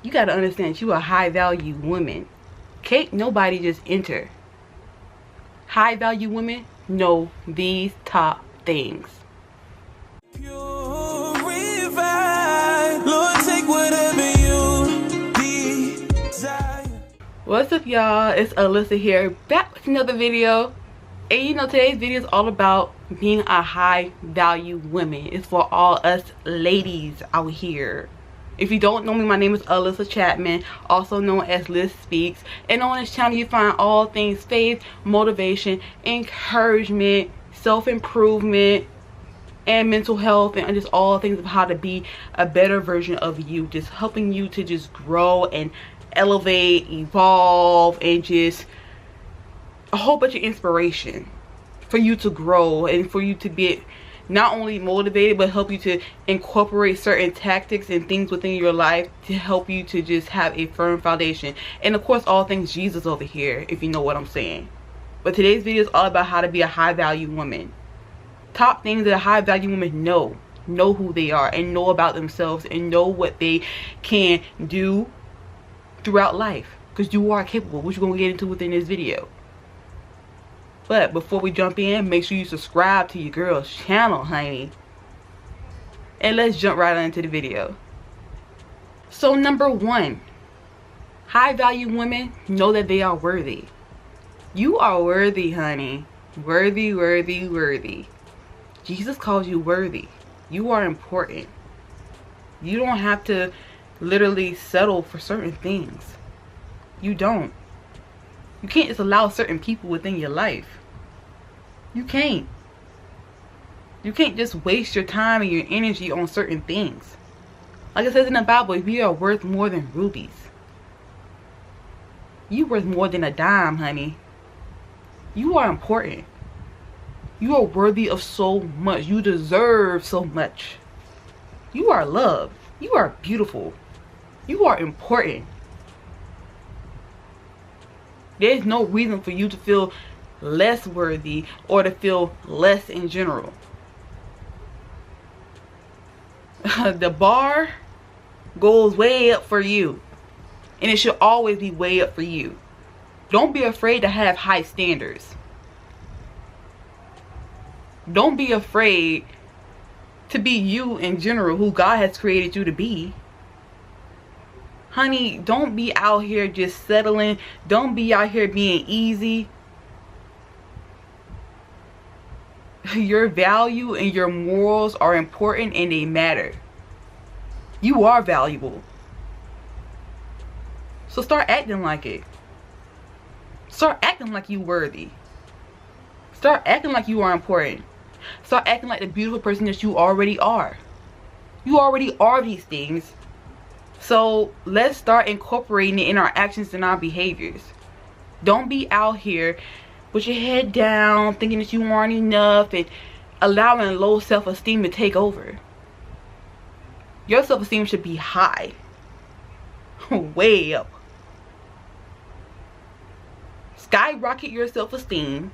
you got to understand you a high value woman. Can't nobody just enter. High value women know these top things. What's up, y'all? It's Alyssa here, back with another video. And you know, today's video is all about being a high value woman. It's for all us ladies out here. If you don't know me, my name is Alyssa Chapman, also known as Lyss Speaks. And on this channel you find all things faith, motivation, encouragement, self-improvement, and mental health, and just all things of how to be a better version of you. Just helping you to just grow and elevate, evolve, and just a whole bunch of inspiration for you to grow and for you to be not only motivated, but help you to incorporate certain tactics and things within your life to help you to just have a firm foundation. And of course, all things Jesus over here, if you know what I'm saying. But today's video is all about how to be a high value woman. Top things that a high value woman know who they are and know about themselves and know what they can do throughout life, because you are capable, which we're going to get into within this video. But before we jump in, make sure you subscribe to your girl's channel, honey. And let's jump right into the video. So number one, high value women know that they are worthy. You are worthy, honey. Worthy, worthy, worthy. Jesus calls you worthy. You are important. You don't have to literally settle for certain things. You don't. You can't just allow certain people within your life. You can't. You can't just waste your time and your energy on certain things. Like it says in the Bible, we are worth more than rubies. You worth more than a dime, honey. You are important. You are worthy of so much. You deserve so much. You are loved. You are beautiful. You are important. There's no reason for you to feel less worthy or to feel less in general. The bar goes way up for you, and it should always be way up for you. Don't be afraid to have high standards. Don't be afraid to be you in general, who God has created you to be. Honey, don't be out here just settling. Don't be out here being easy. Your value and your morals are important and they matter. You are valuable. So start acting like it. Start acting like you're worthy. Start acting like you are important. Start acting like the beautiful person that you already are. You already are these things. So let's start incorporating it in our actions and our behaviors. Don't be out here with your head down, thinking that you aren't enough and allowing low self-esteem to take over. Your self-esteem should be high. Way up. Skyrocket your self-esteem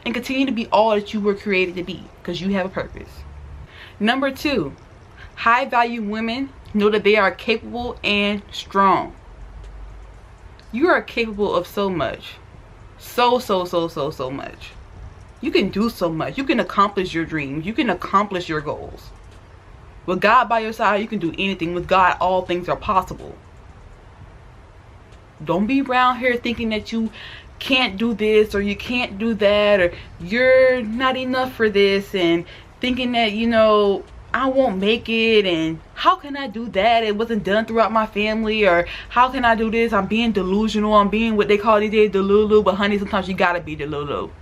and continue to be all that you were created to be, because you have a purpose. Number two, high value women know that they are capable and strong. You are capable of so much. So much. You can do so much. You can accomplish your dreams. You can accomplish your goals. With God by your side, you can do anything. With God, all things are possible. Don't be around here thinking that you can't do this or you can't do that, or you're not enough for this, and thinking that, you know, I won't make it, and how can I do that? It wasn't done throughout my family, or how can I do this? I'm being delusional. I'm being what they call these days delulu. But honey, sometimes you gotta be delulu.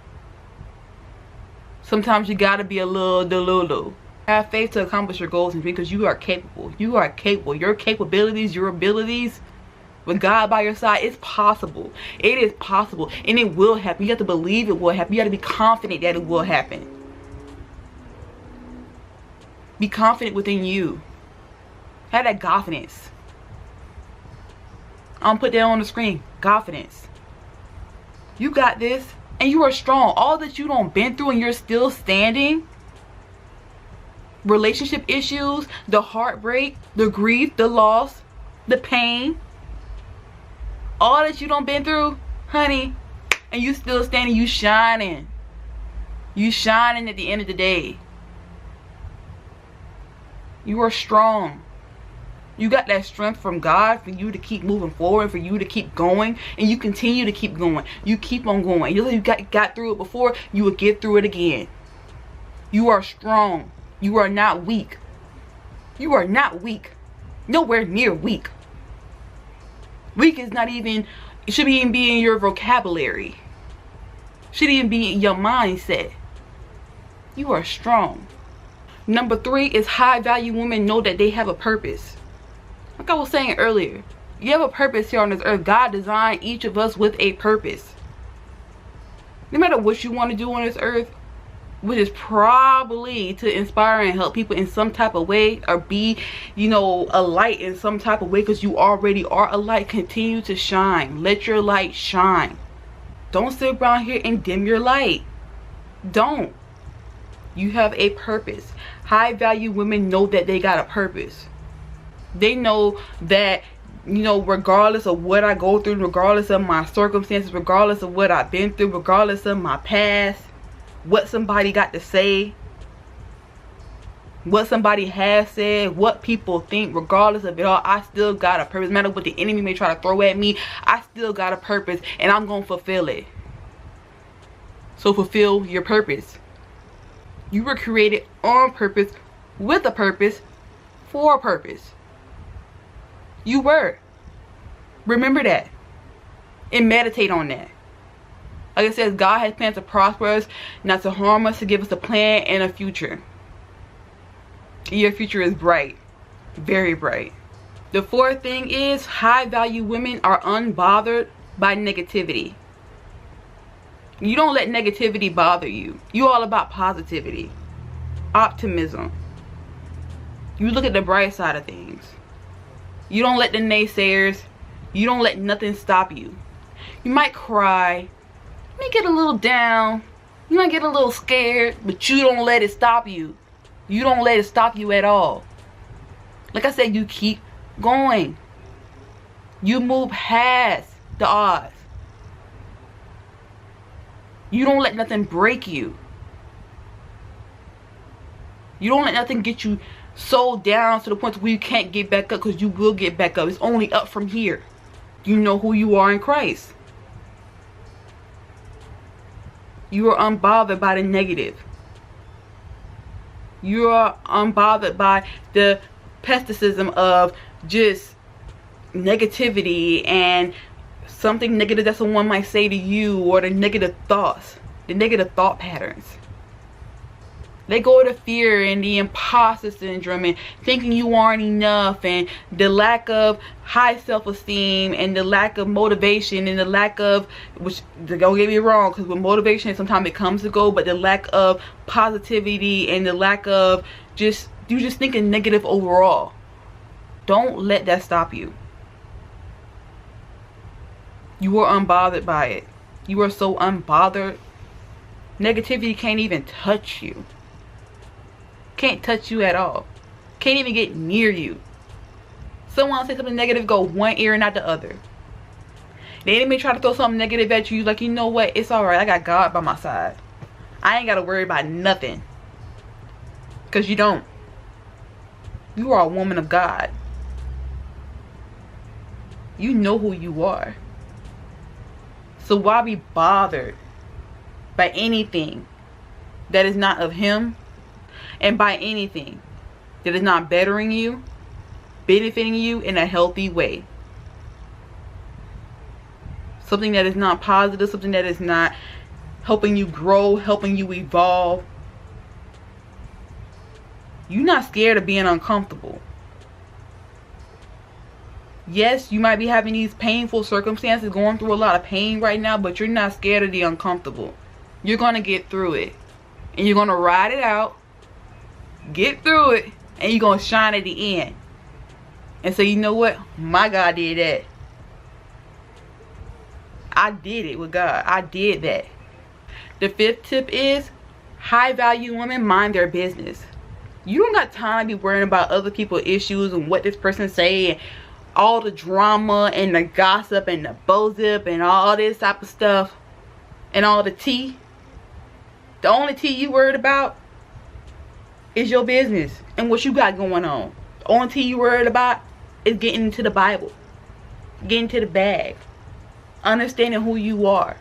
Sometimes you gotta be a little delulu. Have faith to accomplish your goals and dreams, because you are capable. You are capable. Your capabilities, your abilities, with God by your side, it's possible. It is possible, and it will happen. You have to believe it will happen. You have to be confident that it will happen. Be confident within you. Have that confidence. I'm gonna put that on the screen. Confidence. You got this, and you are strong. All that you don't been through and you're still standing. Relationship issues, the heartbreak, the grief, the loss. the pain, all that you done been through, honey, and you still standing, you shining. You shining at the end of the day. You are strong. You got that strength from God for you to keep moving forward, for you to keep going, and you continue to keep going. You keep on going. You got through it before, you will get through it again. You are strong. You are not weak. You are not weak. Nowhere near weak. Weak is not even, it shouldn't even be in your vocabulary. Shouldn't even be in your mindset. You are strong. Number 3 is high value women know that they have a purpose. Like I was saying earlier, you have a purpose here on this earth. God designed each of us with a purpose. No matter what you want to do on this earth, which is probably to inspire and help people in some type of way, or be, you know, a light in some type of way, because you already are a light. Continue to shine. Let your light shine. Don't sit around here and dim your light. Don't. You have a purpose. High value women know that they got a purpose. They know that, you know, regardless of what I go through, regardless of my circumstances, regardless of what I've been through, regardless of my past, what somebody got to say, what somebody has said, what people think, regardless of it all, I still got a purpose. No matter what the enemy may try to throw at me, I still got a purpose, and I'm gonna fulfill it. So fulfill your purpose. You were created on purpose, with a purpose, for a purpose. You were. Remember that. And meditate on that. Like it says, God has plans to prosper us, not to harm us, to give us a plan and a future. Your future is bright. Very bright. The 4th thing is, high value women are unbothered by negativity. You don't let negativity bother you. You're all about positivity. Optimism. You look at the bright side of things. You don't let the naysayers, you don't let nothing stop you. You might cry, you might get a little down, you might get a little scared, but you don't let it stop you. You don't let it stop you at all. Like I said, you keep going. You move past the odds. You don't let nothing break you. You don't let nothing get you so down to the point where you can't get back up, because you will get back up. It's only up from here. You know who you are in Christ. You are unbothered by the negative. You are unbothered by the pesticism of just negativity and something negative that someone might say to you, or the negative thoughts, the negative thought patterns. They go to fear and the imposter syndrome and thinking you aren't enough, and the lack of high self-esteem, and the lack of motivation, and the lack of, which don't get me wrong, because with motivation sometimes it comes to go, but the lack of positivity and the lack of just, you just thinking negative overall. Don't let that stop you. You are unbothered by it. You are so unbothered. Negativity can't even touch you. Can't touch you at all. Can't even get near you. Someone say something negative, go one ear and not the other. The enemy try to throw something negative at you, like, you know what, it's alright, I got God by my side. I ain't gotta worry about nothing. Because you don't. You are a woman of God. You know who you are. So why be bothered by anything that is not of Him, and by anything that is not bettering you, benefiting you in a healthy way? Something that is not positive, something that is not helping you grow, helping you evolve. You're not scared of being uncomfortable. Yes, you might be having these painful circumstances, going through a lot of pain right now, but you're not scared of the uncomfortable. You're going to get through it. And you're going to ride it out, get through it, and you're going to shine at the end. And so, you know what? My God did that. I did it with God. I did that. The 5th tip is, high value women mind their business. You don't got time to be worrying about other people's issues and what this person say and all the drama and the gossip and the bozip and all this type of stuff and all the tea. The only tea you worried about is your business and what you got going on. The only tea you worried about is getting into the Bible, getting to the bag, understanding who you are.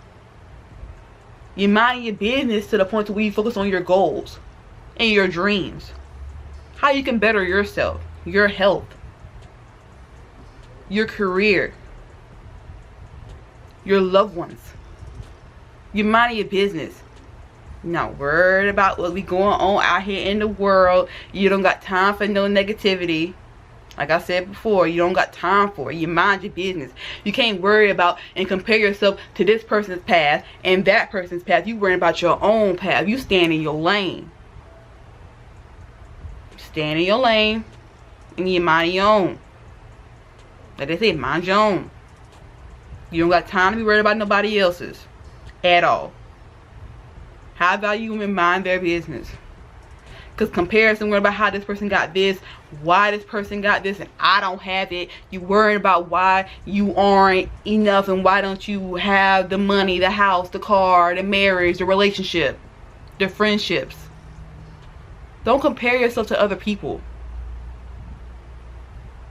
You're minding your business to the point to where you focus on your goals and your dreams. How you can better yourself, your health, your career, your loved ones. You're minding your business. You're not worried about what be going on out here in the world. You don't got time for no negativity. Like I said before, you don't got time for it. You mind your business. You can't worry about and compare yourself to this person's path and that person's path. You worry about your own path. You stand in your lane. Stand in your lane and you mind your own. Like they say, mind your own. You don't got time to be worried about nobody else's at all. High value women mind their business. Because comparison, worrying about how this person got this, why this person got this and I don't have it. You worrying about why you aren't enough and why don't you have the money, the house, the car, the marriage, the relationship, the friendships. Don't compare yourself to other people.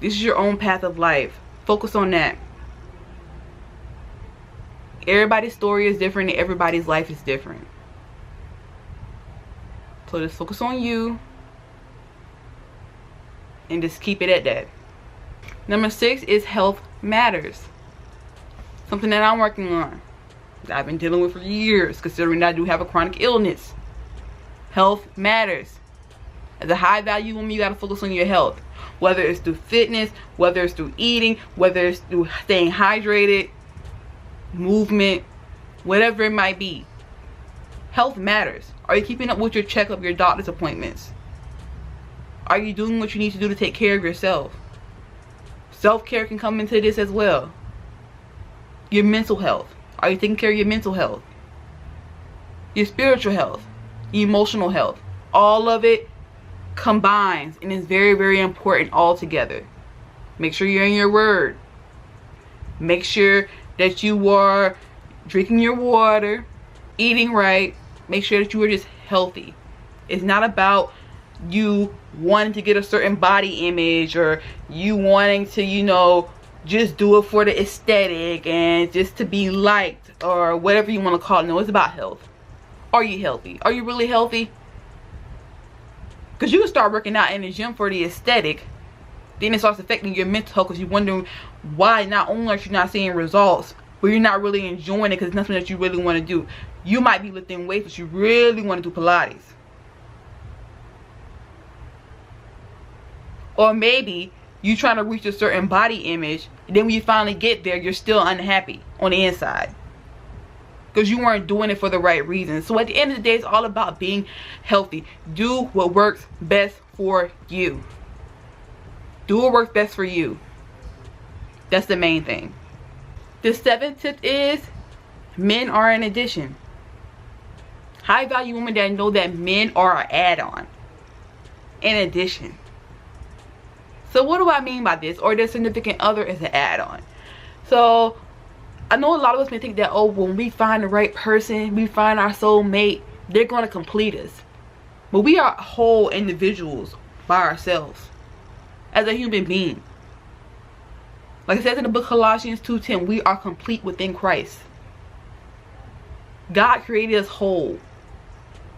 This is your own path of life. Focus on that. Everybody's story is different and everybody's life is different. So just focus on you and just keep it at that. Number 6 is health matters. Something that I'm working on, that I've been dealing with for years, considering that I do have a chronic illness. Health matters. As a high value woman, you got to focus on your health. Whether it's through fitness, whether it's through eating, whether it's through staying hydrated, movement, whatever it might be. Health matters. Are you keeping up with your checkup, your doctor's appointments? Are you doing what you need to do to take care of yourself? Self-care can come into this as well. Your mental health. Are you taking care of your mental health? Your spiritual health, your emotional health. All of it combines and is very, very important all together. Make sure you're in your word. Make sure that you are drinking your water, eating right. Make sure that you are just healthy. It's not about you wanting to get a certain body image or you wanting to, you know, just do it for the aesthetic and just to be liked or whatever you want to call it. No, it's about health. Are you healthy? Are you really healthy? Because you can start working out in the gym for the aesthetic, then it starts affecting your mental health because you're wondering why not only are you not seeing results, but you're not really enjoying it because it's nothing that you really want to do. You might be lifting weights, but you really want to do Pilates. Or maybe you trying to reach a certain body image, and then when you finally get there, you're still unhappy on the inside because you weren't doing it for the right reasons. So at the end of the day, it's all about being healthy. Do what works best for you. Do what works best for you. That's the main thing. The 7th tip is men are an addition. High value women that know that men are an add-on, an addition. So what do I mean by this? Or their significant other is an add-on. So I know a lot of us may think that, oh, when we find the right person, we find our soulmate, they're going to complete us. But we are whole individuals by ourselves as a human being. Like it says in the book Colossians 2:10, we are complete within Christ. God created us whole.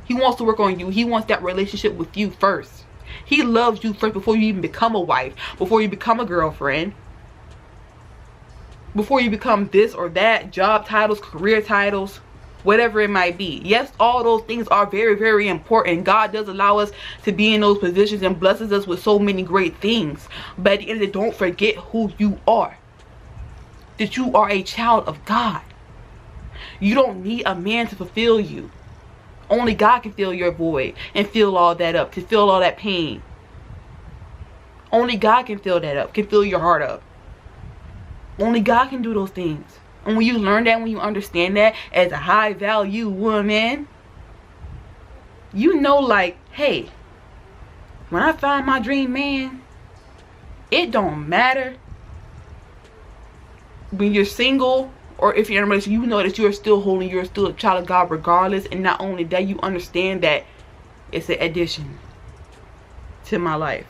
He wants to work on you. He wants that relationship with you first. He loves you first before you even become a wife, before you become a girlfriend, before you become this or that, job titles, career titles, whatever it might be. Yes, all those things are very, very important. God does allow us to be in those positions and blesses us with so many great things. But at the end of the day, don't forget who you are. That you are a child of God. You don't need a man to fulfill you. Only God can fill your void and fill all that up, can fill all that pain. Only God can fill that up, can fill your heart up. Only God can do those things. And when you learn that, when you understand that as a high value woman, you know, like, hey, when I find my dream man, it don't matter when you're single, or if you're in a relationship, you know that you're still holy, you're still a child of God regardless. And not only that, you understand that it's an addition to my life,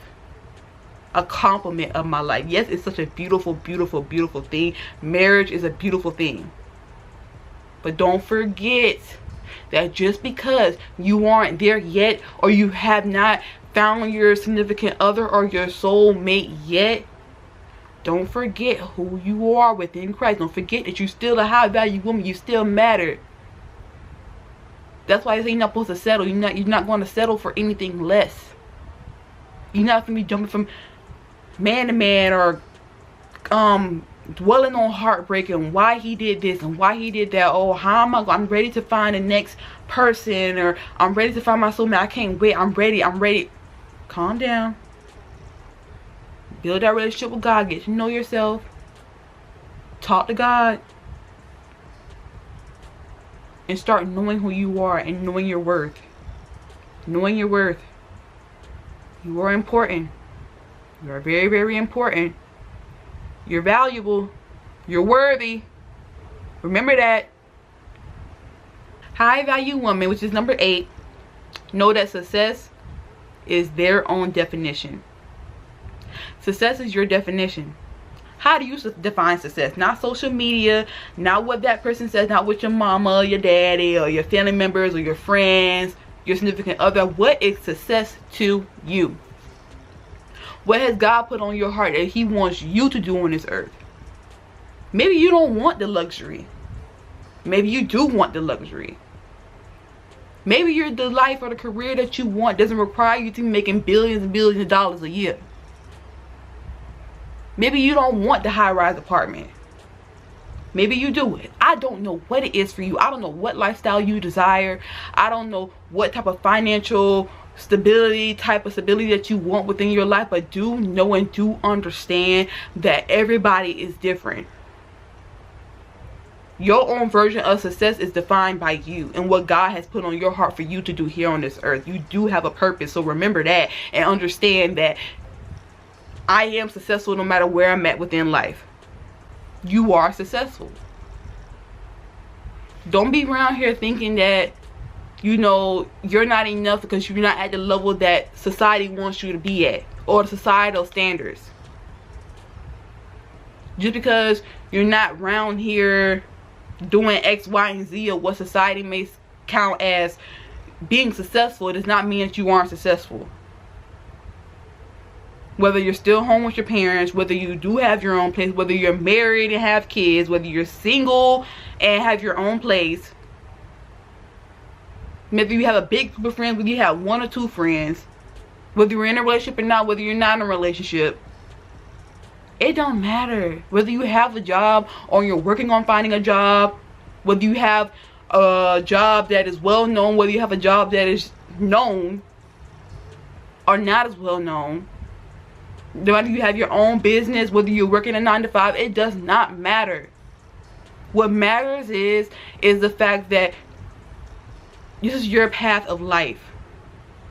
a compliment of my life. Yes, it's such a beautiful, beautiful, beautiful thing. Marriage is a beautiful thing. But don't forget that just because you aren't there yet, or you have not found your significant other or your soulmate yet, don't forget who you are within Christ. Don't forget that you're still a high value woman. You still matter. That's why I say you're not supposed to settle. You're not going to settle for anything less. You're not going to be jumping from man to man, or dwelling on heartbreak and why he did this and why he did that. Oh, how am I'm ready to find the next person, or I'm ready to find my soulmate. I can't wait. I'm ready. Calm down. Build that relationship with God. Get to know yourself. Talk to God. And start knowing who you are and knowing your worth. Knowing your worth. You are important. You are very, very important. You're valuable. You're worthy. Remember that. High value woman, which is number 8, know that success is their own definition. Success is your definition. How do you define success? Not social media, not what that person says, not what your mama, your daddy, or your family members, or your friends, your significant other. What is success to you? What has God put on your heart that he wants you to do on this earth? Maybe you don't want the luxury. Maybe you do want the luxury. Maybe the life or the career that you want doesn't require you to be making billions and billions of dollars a year. Maybe you don't want the high-rise apartment. Maybe you do it. I don't know what it is for you. I don't know what lifestyle you desire. I don't know what type of financial stability that you want within your life. But do know and do understand that everybody is different. Your own version of success is defined by you and what God has put on your heart for you to do here on this earth. You do have a purpose. So remember that and understand that I am successful no matter where I'm at within life. You are successful. Don't be around here thinking that, you know, you're not enough because you're not at the level that society wants you to be at, or the societal standards. Just because you're not around here doing X, Y, and Z of what society may count as being successful, it does not mean that you aren't successful. Whether you're still home with your parents, whether you do have your own place, whether you're married and have kids, whether you're single and have your own place, maybe you have a big group of friends, whether you have 1 or 2 friends, whether you're in a relationship or not, whether you're not in a relationship, it don't matter. Whether you have a job or you're working on finding a job, whether you have a job that is well known, whether you have a job that is known or not as well known, whether you have your own business, whether you're working a 9-to-5, it does not matter. What matters is the fact that this is your path of life.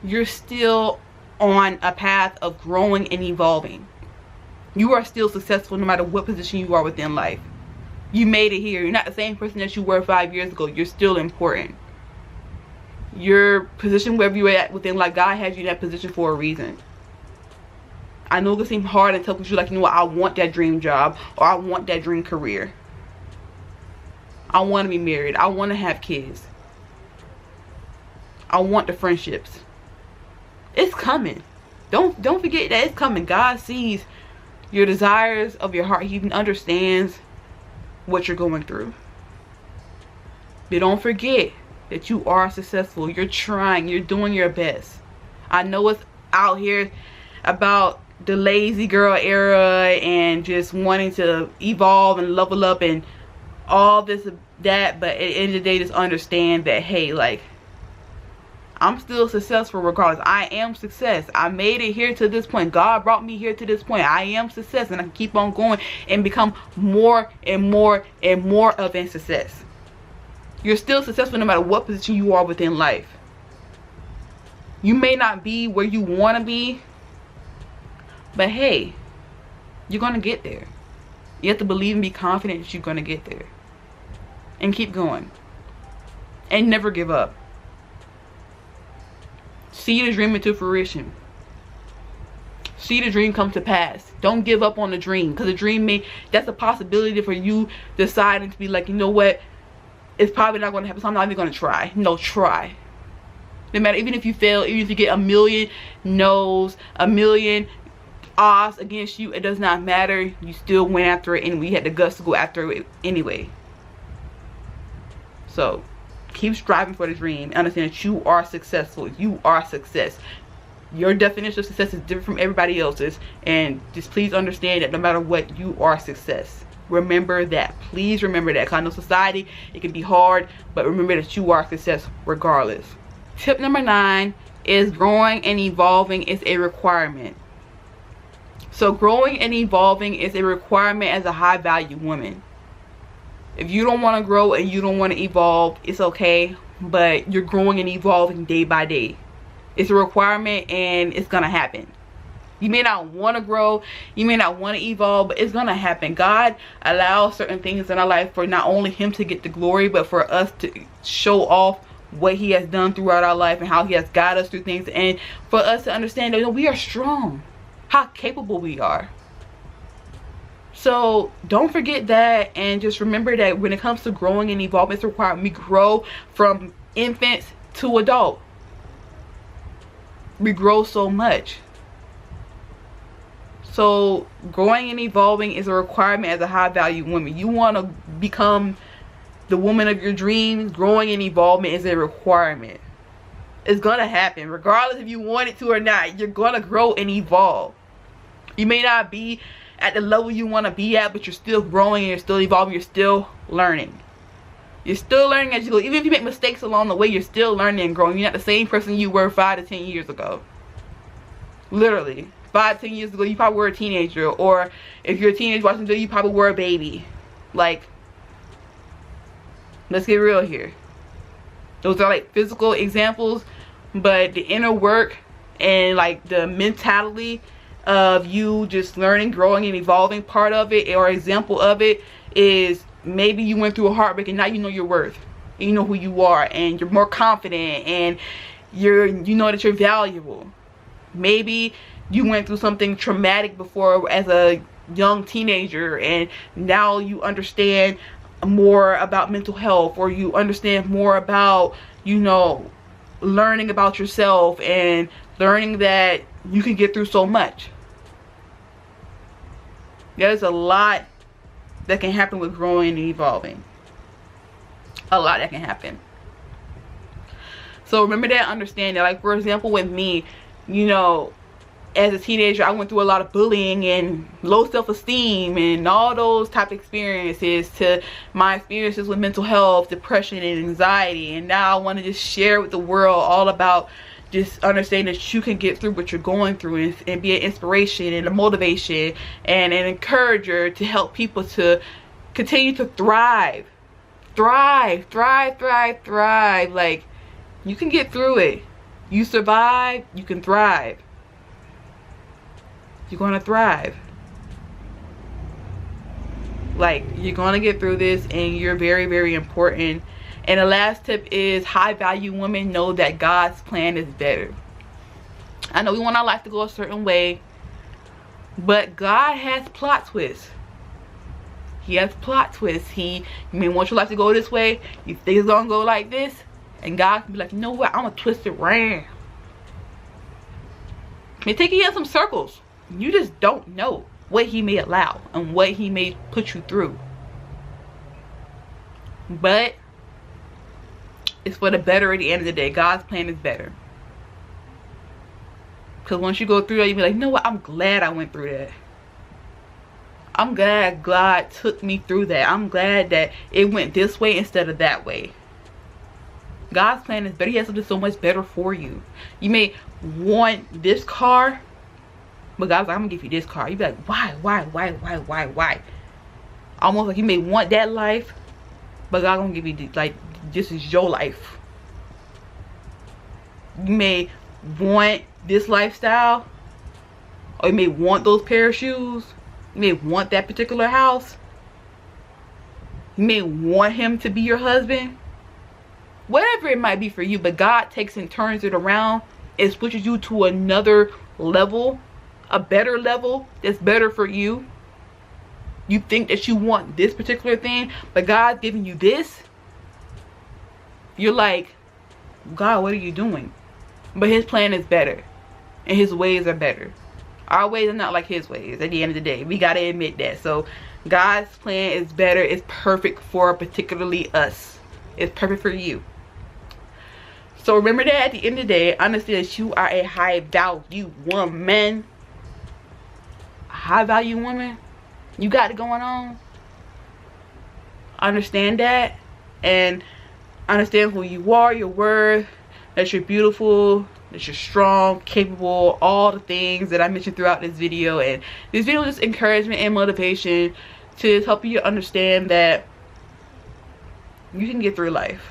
You're still on a path of growing and evolving. You are still successful no matter what position you are within life. You made it here. You're not the same person that you were 5 years ago. You're still important. Your position, wherever you're at within life, God has you in that position for a reason. I know it can seem hard and tough because you're like, you know what, I want that dream job, or I want that dream career. I want to be married. I want to have kids. I want the friendships. It's coming. Don't forget that it's coming. God sees your desires of your heart. He understands what you're going through. But don't forget that you are successful. You're trying. You're doing your best. I know it's out here about the lazy girl era and just wanting to evolve and level up and all this that, but at the end of the day, just understand that, hey, like, I'm still successful regardless. I am success. I made it here to this point. God brought me here to this point. I am success, and I can keep on going and become more and more and more of a success. You're still successful no matter what position you are within life. You may not be where you want to be, but hey, you're going to get there. You have to believe and be confident that you're going to get there. And keep going. And never give up. See the dream into fruition. See the dream come to pass. Don't give up on the dream. Because the dream that's a possibility for you deciding to be like, you know what? It's probably not going to happen, so I'm not even going to try. No, try. No matter, even if you fail, even if you get a million no's, a million odds against you, it does not matter. You still went after it, and we had the guts to go after it anyway. So keep striving for the dream. Understand that you are successful. You are success. Your definition of success is different from everybody else's, and just please understand that no matter what, you are success. Remember that. Please remember that. Because I know society, it can be hard, but remember that you are success regardless. Tip number 9 is growing and evolving is a requirement. So growing and evolving is a requirement as a high value woman. If you don't want to grow and you don't want to evolve, it's okay, but you're growing and evolving day by day. It's a requirement, and it's gonna happen. You may not want to grow, you may not want to evolve, but it's gonna happen. God allows certain things in our life for not only him to get the glory, but for us to show off what he has done throughout our life and how he has guided us through things, and for us to understand that we are strong, how capable we are. So don't forget that, and just remember that when it comes to growing and evolving, it's required we grow from infants to adult. We grow so much. So growing and evolving is a requirement as a high value woman. You want to become the woman of your dreams. Growing and evolvement is a requirement. It's gonna happen regardless if you want it to or not. You're gonna grow and evolve. You may not be at the level you want to be at, but you're still growing and you're still evolving. You're still learning. You're still learning as you go. Even if you make mistakes along the way, you're still learning and growing. You're not the same person you were 5 to 10 years ago. Literally. 5 to 10 years ago, you probably were a teenager. Or if you're a teenager watching the video, you probably were a baby. Like, let's get real here. Those are like physical examples. But the inner work and like the mentality of you just learning, growing, and evolving, part of it or example of it is maybe you went through a heartbreak and now you know your worth. And you know who you are, and you're more confident, and you know that you're valuable. Maybe you went through something traumatic before as a young teenager, and now you understand more about mental health, or you understand more about, you know, learning about yourself and learning that you can get through so much. There's a lot that can happen with growing and evolving. A lot that can happen. So remember that, understand that. Like, for example, with me, you know, as a teenager, I went through a lot of bullying and low self-esteem and all those type of experiences, to my experiences with mental health, depression, and anxiety. And now I want to just share with the world all about just understanding that you can get through what you're going through, and be an inspiration and a motivation and an encourager to help people to continue to thrive. Thrive. Like, you can get through it. You survive, you can thrive. You're gonna thrive. Like, you're gonna get through this, and you're very, very important. And the last tip is, high value women know that God's plan is better. I know we want our life to go a certain way, but God has plot twists. He has plot twists. You may want your life to go this way, you think it's gonna go like this, and God can be like, you know what, I'm gonna twist it around. May take you in some circles. You just don't know what he may allow and what he may put you through. But it's for the better at the end of the day. God's plan is better. Because once you go through that, you'll be like, you know what, I'm glad I went through that. I'm glad God took me through that. I'm glad that it went this way instead of that way. God's plan is better. He has something so much better for you. You may want this car, but God's like, I'm gonna give you this car. You be like, why? Almost like you may want that life, but God's gonna give you, like, this is your life. You may want this lifestyle, or you may want those pair of shoes, You may want that particular house. You may want him to be your husband. Whatever it might be for you, but God takes and turns it around and switches you to another level, a better level that's better for you. You think that you want this particular thing, but God's giving you this. You're like, God, what are you doing? But his plan is better, and his ways are better. Our ways are not like his ways at the end of the day. We got to admit that. So God's plan is better. It's perfect for particularly us. It's perfect for you. So remember that at the end of the day, understand that you are a high value woman. A high value woman. You got it going on. Understand that. And understand who you are, your worth, that you're beautiful, that you're strong, capable, all the things that I mentioned throughout this video. And this video is just encouragement and motivation to help you understand that you can get through life.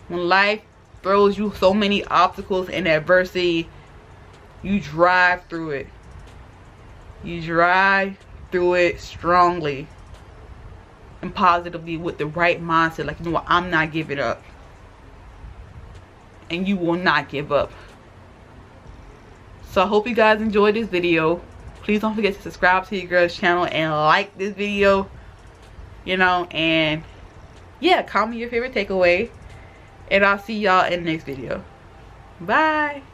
When life throws you so many obstacles and adversity, you drive through it. You drive through it strongly and positively with the right mindset. Like, you know what, I'm not giving up. And you will not give up. So I hope you guys enjoyed this video. Please don't forget to subscribe to your girl's channel and like this video. You know, and yeah, comment your favorite takeaway. And I'll see y'all in the next video. Bye.